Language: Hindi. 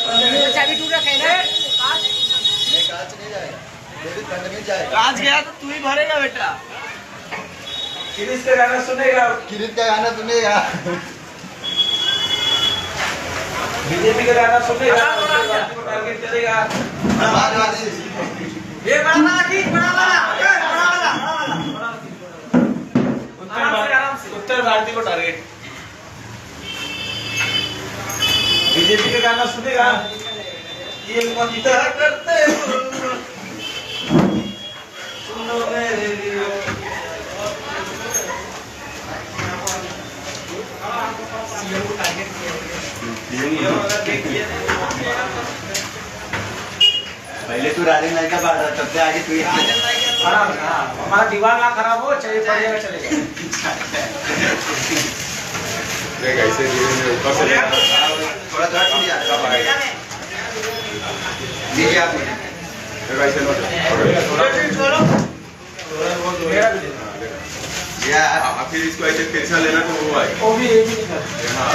चाबी टूट रखा है ना। कांच नहीं जाएगा, खंड में जाएगा। कांच गया तो तू ही भरेगा बेटा। किरिश का गाना सुनेगा, किरीट का गाना सुनेगा, बीजेपी का गाना सुनेगा, टारगेट करेगा। ये बड़ा वाला ठीक, बड़ा वाला, बड़ा वाला। उत्तर भारतीय को टारगेट। बीजेपी का गाना सुनेगा, ये मंदिर करते सुनो मेरे लिए। पहले तू राधे नाई का बाढ़ रहा, तब से आगे तू हमारा दीवार ना खराब हो, चलिए पड़ेगा चलेगा। ऐसे धीरे ऊपर से थोड़ा थोड़ा टूट जाता है। नीचे आप ऐसे या फिर इसको ऐसे तिरछा लेना तो वो आए। वो भी हाँ